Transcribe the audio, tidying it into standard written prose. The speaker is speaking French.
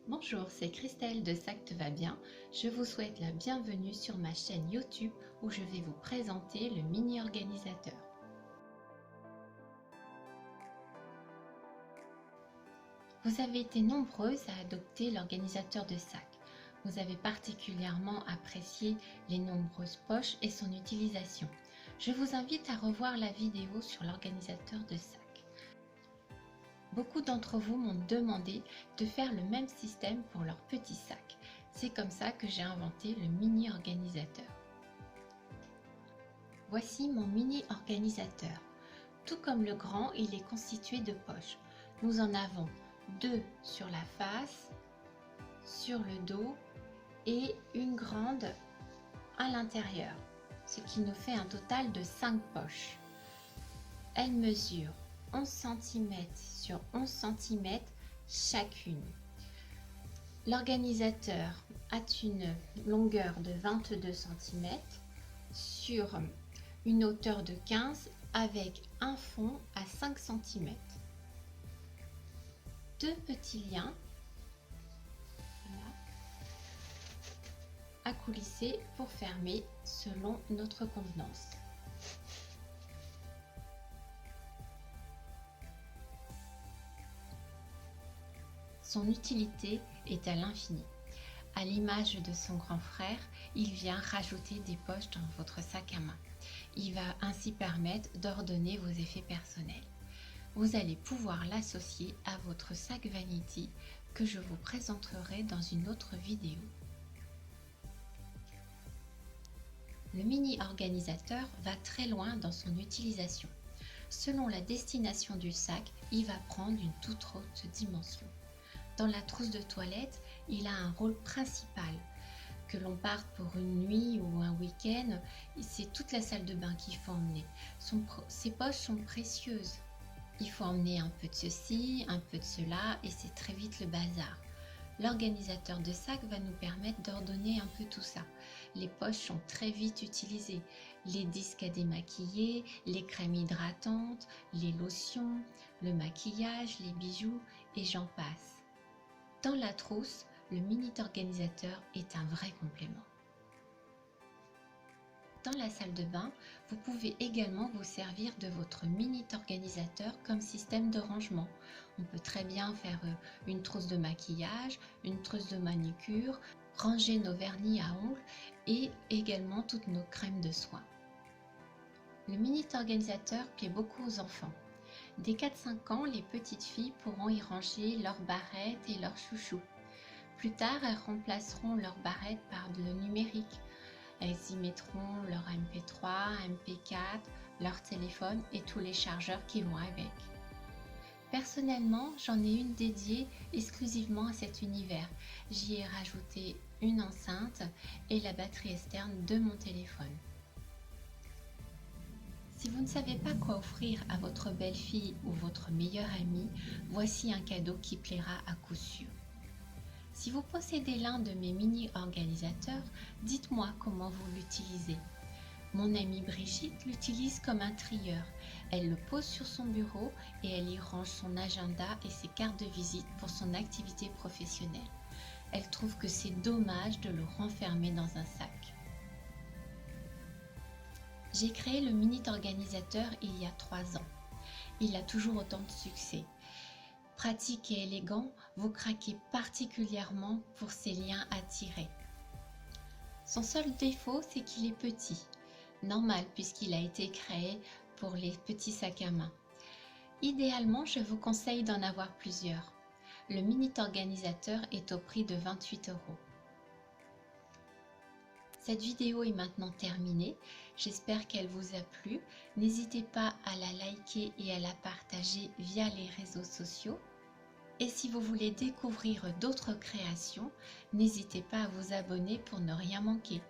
Bonjour, c'est Christelle de Sac te va bien. Je vous souhaite la bienvenue sur ma chaîne YouTube où je vais vous présenter le mini organisateur. Vous avez été nombreuses à adopter l'organisateur de sac. Vous avez particulièrement apprécié les nombreuses poches et son utilisation. Je vous invite à revoir la vidéo sur l'organisateur de sac. Beaucoup d'entre vous m'ont demandé de faire le même système pour leurs petits sacs. C'est comme ça que j'ai inventé le mini organisateur. Voici mon mini organisateur. Tout comme le grand, il est constitué de poches. Nous en avons deux sur la face, sur le dos et une grande à l'intérieur, ce qui nous fait un total de 5 poches. Elles mesurent 11 cm sur 11 cm chacune. L'organisateur a une longueur de 22 cm sur une hauteur de 15 avec un fond à 5 cm. Deux petits liens à coulisser pour fermer selon notre convenance. Son utilité est à l'infini. À l'image de son grand frère, il vient rajouter des poches dans votre sac à main. Il va ainsi permettre d'ordonner vos effets personnels. Vous allez pouvoir l'associer à votre sac vanity que je vous présenterai dans une autre vidéo. Le mini organisateur va très loin dans son utilisation. Selon la destination du sac, il va prendre une toute autre dimension. Dans la trousse de toilette, il a un rôle principal. Que l'on parte pour une nuit ou un week-end, c'est toute la salle de bain qu'il faut emmener. Ces poches sont précieuses. Il faut emmener un peu de ceci, un peu de cela et c'est très vite le bazar. L'organisateur de sac va nous permettre d'ordonner un peu tout ça. Les poches sont très vite utilisées. Les disques à démaquiller, les crèmes hydratantes, les lotions, le maquillage, les bijoux et j'en passe. Dans la trousse, le mini organisateur est un vrai complément. Dans la salle de bain, vous pouvez également vous servir de votre mini organisateur comme système de rangement. On peut très bien faire une trousse de maquillage, une trousse de manucure, ranger nos vernis à ongles et également toutes nos crèmes de soins. Le mini organisateur plaît beaucoup aux enfants. Dès 4-5 ans, les petites filles pourront y ranger leurs barrettes et leurs chouchous. Plus tard, elles remplaceront leurs barrettes par le numérique. Elles y mettront leur MP3, MP4, leur téléphone et tous les chargeurs qui vont avec. Personnellement, j'en ai une dédiée exclusivement à cet univers. J'y ai rajouté une enceinte et la batterie externe de mon téléphone. Si vous ne savez pas quoi offrir à votre belle-fille ou votre meilleure amie, voici un cadeau qui plaira à coup sûr. Si vous possédez l'un de mes mini-organisateurs, dites-moi comment vous l'utilisez. Mon amie Brigitte l'utilise comme un trieur. Elle le pose sur son bureau et elle y range son agenda et ses cartes de visite pour son activité professionnelle. Elle trouve que c'est dommage de le renfermer dans un sac. J'ai créé le mini organisateur il y a 3 ans. Il a toujours autant de succès. Pratique et élégant, vous craquez particulièrement pour ces liens à tirer. Son seul défaut, c'est qu'il est petit. Normal puisqu'il a été créé pour les petits sacs à main. Idéalement, je vous conseille d'en avoir plusieurs. Le mini organisateur est au prix de 28 €. Cette vidéo est maintenant terminée. J'espère qu'elle vous a plu. N'hésitez pas à la liker et à la partager via les réseaux sociaux. Et si vous voulez découvrir d'autres créations, n'hésitez pas à vous abonner pour ne rien manquer.